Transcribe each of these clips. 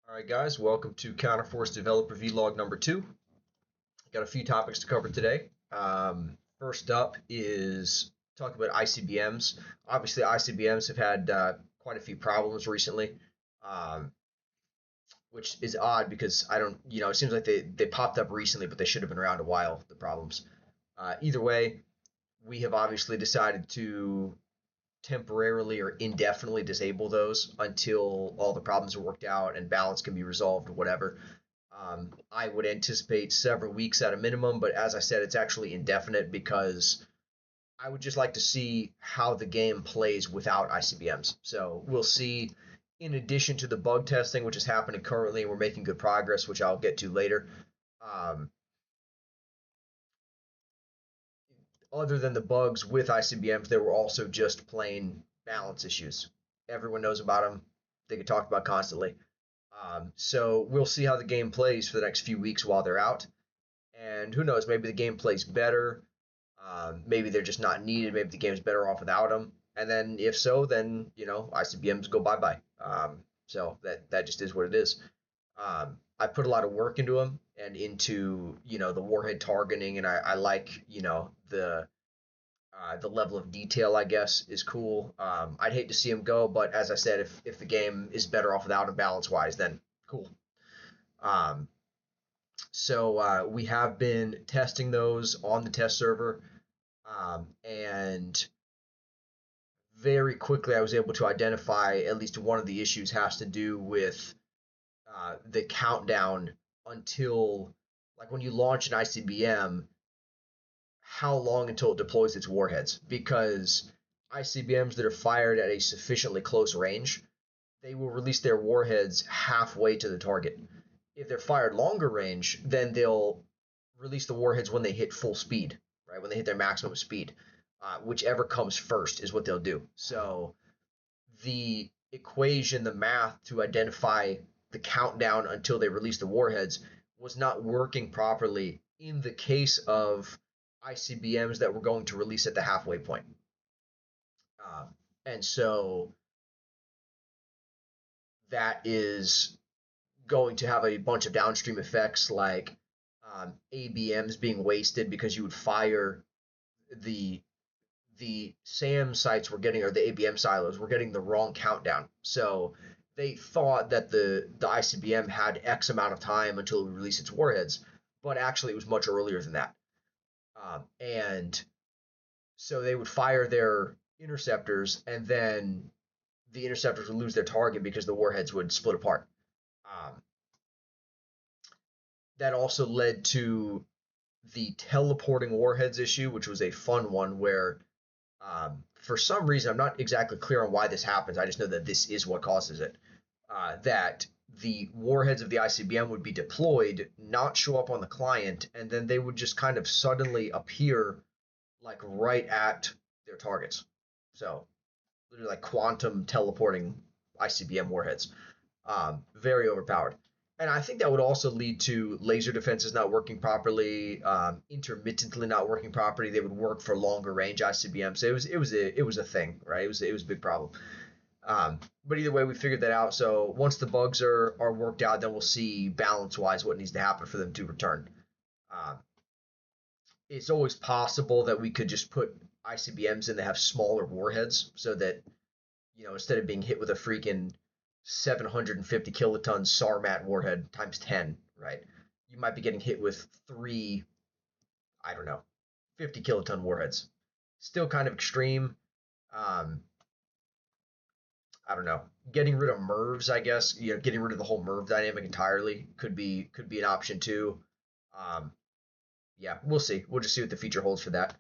All right, guys, welcome to Counterforce Developer Vlog number 2. Got a few topics to cover today. First up is talk about ICBMs. Obviously, ICBMs have had quite a few problems recently, um, which is odd because I don't, it seems like they popped up recently, but they should have been around a while, the problems. Either way, we have obviously decided to temporarily or indefinitely disable those until all the problems are worked out and balance can be resolved or whatever. I would anticipate several weeks at a minimum, but as I said, it's actually indefinite because I would just like to see how the game plays without ICBMs. So we'll see, in addition to the bug testing, which is happening currently, and we're making good progress, which I'll get to later. Um, Other than the bugs with ICBMs, there were also just plain balance issues. Everyone knows about them. They get talked about constantly. So we'll see how the game plays for the next few weeks while they're out. And who knows, maybe the game plays better. Maybe they're just not needed. Maybe the game's better off without them. And then if so, then ICBMs go bye bye. So that just is what it is. I put a lot of work into them and into the warhead targeting, and I like the level of detail, I guess, is cool. I'd hate to see him go, but as I said, if the game is better off without him balance wise, then cool. Um, so we have been testing those on the test server, and very quickly I was able to identify at least one of the issues has to do with the countdown until, like, when you launch an ICBM, how long until it deploys its warheads, because ICBMs that are fired at a sufficiently close range, they will release their warheads halfway to the target. If they're fired longer range, then they'll release the warheads when they hit full speed, right? When they hit their maximum speed. Whichever comes first is what they'll do. So the equation, the math to identify the countdown until they release the warheads was not working properly in the case of ICBMs that were going to release at the halfway point. And so that is going to have a bunch of downstream effects like ABMs being wasted because you would fire the SAM sites were getting, or the ABM silos were getting the wrong countdown. So they thought that the ICBM had X amount of time until it would release its warheads, but actually it was much earlier than that. And so they would fire their interceptors, and then the interceptors would lose their target because the warheads would split apart. Um, that also led to the teleporting warheads issue, which was a fun one where for some reason, I'm not exactly clear on why this happens. I just know that this is what causes it. That the warheads of the ICBM would be deployed, not show up on the client, and then they would just kind of suddenly appear like right at their targets. So, literally like quantum teleporting ICBM warheads. Very overpowered. And I think that would also lead to laser defenses not working properly, intermittently not working properly. They would work for longer range ICBMs. So it was a thing, right? It was a big problem. But either way, we figured that out. So once the bugs are worked out, then we'll see balance wise what needs to happen for them to return. Um, it's always possible that we could just put ICBMs in that have smaller warheads, so that instead of being hit with a freaking 750 kiloton Sarmat warhead times 10, right? You might be getting hit with three, I don't know, 50 kiloton warheads. Still kind of extreme. Um, I don't know. Getting rid of MIRVs, I guess, getting rid of the whole MIRV dynamic entirely could be an option too. Um, yeah, we'll see. We'll just see what the future holds for that.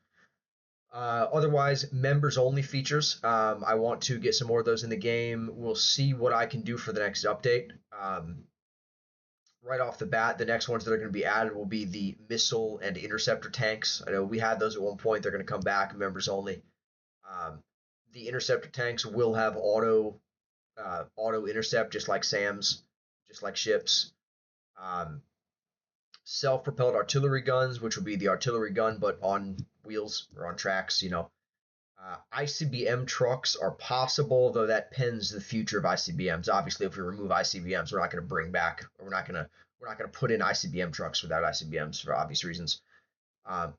Otherwise, members only features. I want to get some more of those in the game. We'll see what I can do for the next update. Right off the bat, the next ones that are going to be added will be the missile and interceptor tanks. I know we had those at one point. They're going to come back, members only. Um, the interceptor tanks will have auto intercept, just like SAMs, just like ships. Um, Self-propelled artillery guns, which would be the artillery gun but on wheels or on tracks. ICBM trucks are possible, though that pends the future of ICBMs. Obviously, if we remove ICBMs, we're not going to bring back, or we're not going to put in ICBM trucks without ICBMs for obvious reasons.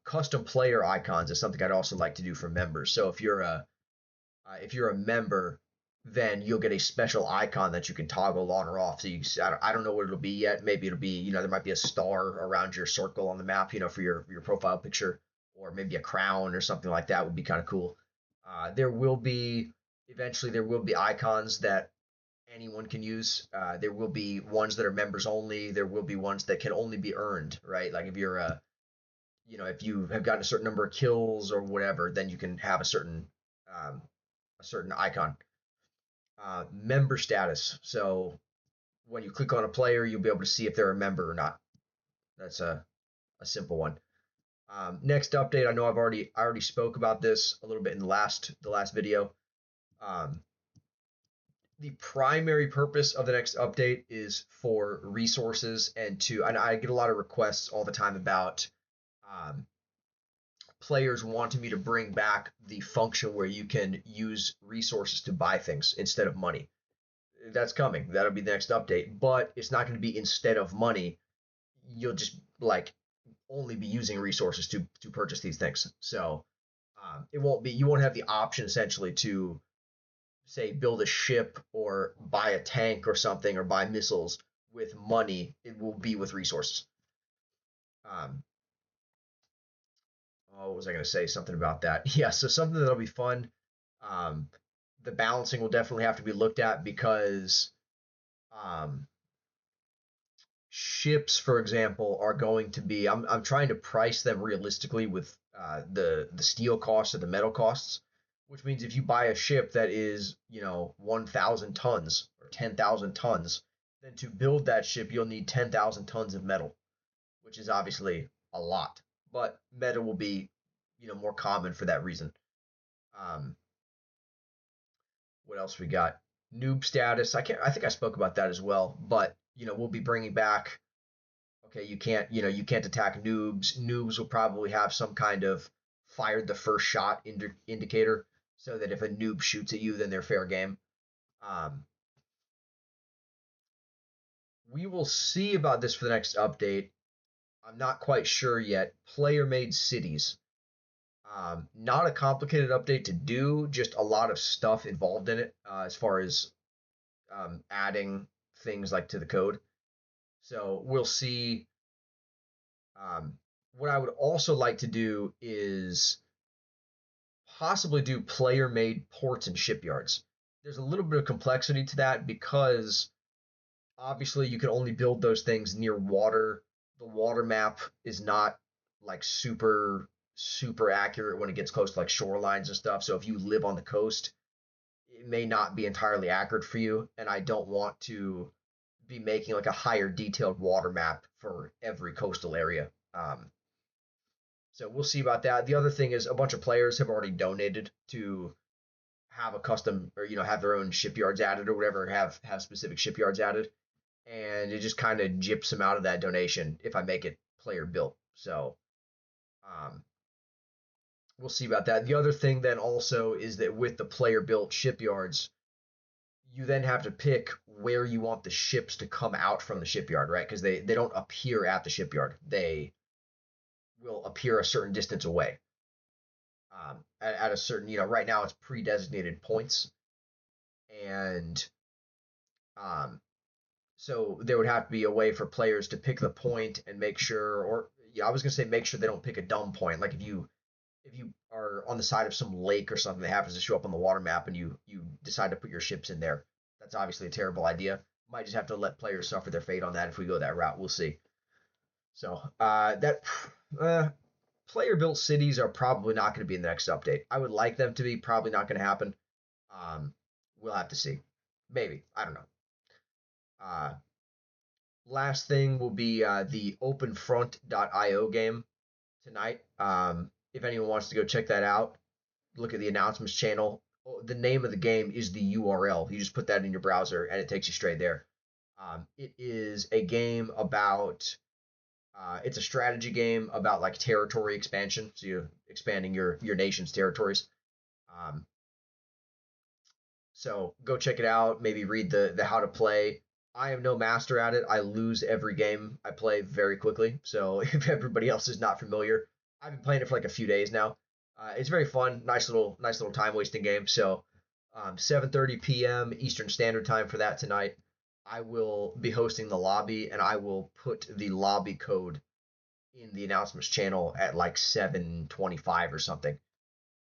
Custom player icons is something I'd also like to do for members. So if you're a member, then you'll get a special icon that you can toggle on or off. So I don't know what it'll be yet. Maybe it'll be, there might be a star around your circle on the map, for your profile picture, or maybe a crown or something like that would be kind of cool. There will be Eventually there will be icons that anyone can use. There will be ones that are members only. There will be ones that can only be earned, right? Like if you have gotten a certain number of kills or whatever, then you can have um, a certain icon. Member status. So when you click on a player, you'll be able to see if they're a member or not. That's a simple one. Next update, I already spoke about this a little bit in the last video. Um, the primary purpose of the next update is for resources and I get a lot of requests all the time about um, players wanting me to bring back the function where you can use resources to buy things instead of money. That's coming. That'll be the next update, but it's not going to be instead of money. You'll just like only be using resources to purchase these things. So you won't have the option essentially to say build a ship or buy a tank or something or buy missiles with money. It will be with resources. Um, what was I going to say? Something about that. Yeah, so something that'll be fun. Um, the balancing will definitely have to be looked at because um, ships, for example, are going to be. I'm trying to price them realistically with the steel costs or the metal costs, which means if you buy a ship that is 1,000 tons or 10,000 tons, then to build that ship you'll need 10,000 tons of metal, which is obviously a lot. But metal will be more common for that reason. Um, what else we got? Noob status. I think I spoke about that as well. But we'll be bringing back. Okay, you can't attack noobs. Noobs will probably have some kind of fired the first shot indicator, so that if a noob shoots at you, then they're fair game. Um, we will see about this for the next update. I'm not quite sure yet. Player made cities. Not a complicated update to do, just a lot of stuff involved in it as far as adding things like to the code. So we'll see. Um, what I would also like to do is possibly do player made ports and shipyards. There's a little bit of complexity to that because obviously you can only build those things near water. The water map is not like super accurate when it gets close to like shorelines and stuff. So if you live on the coast, it may not be entirely accurate for you, and I don't want to be making like a higher detailed water map for every coastal area. So we'll see about that. The other thing is a bunch of players have already donated to have a custom or have their own shipyards added or whatever, have specific shipyards added, and it just kind of gyps them out of that donation if I make it player built. So um, we'll see about that. The other thing then also is that with the player built shipyards, you then have to pick where you want the ships to come out from the shipyard, right? Because they don't appear at the shipyard. They will appear a certain distance away. At a certain, right now it's pre-designated points, and um, so there would have to be a way for players to pick the point and make sure, or I was gonna say make sure they don't pick a dumb point. Like if you are on the side of some lake or something that happens to show up on the water map and you decide to put your ships in there, that's obviously a terrible idea. Might just have to let players suffer their fate on that if we go that route. We'll see. So that uh, player built cities are probably not going to be in the next update. I would like them to be. Probably not going to happen. Um, we'll have to see. Maybe. I don't know. Uh, Last thing will be the openfront.io game tonight. If anyone wants to go check that out, look at the announcements channel. The name of the game is the URL. You just put that in your browser and it takes you straight there. It is a game about it's a strategy game about like territory expansion. So you're expanding your nation's territories. Um, so go check it out. Maybe read the how to play. I am no master at it. I lose every game I play very quickly. So if everybody else is not familiar, I've been playing it for like a few days now. It's very fun. Nice little time wasting game. So 7:30 p.m. Eastern Standard Time for that tonight. I will be hosting the lobby, and I will put the lobby code in the announcements channel at like 7:25 or something.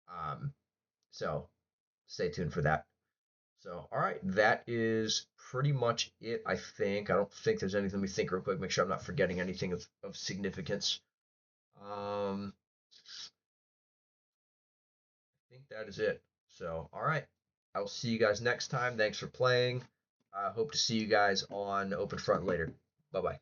Um, so stay tuned for that. So, all right, that is pretty much it, I think. I don't think there's anything. Let me think real quick, make sure I'm not forgetting anything of significance. I think that is it. So, all right, I'll see you guys next time. Thanks for playing. I hope to see you guys on Open Front later. Bye bye.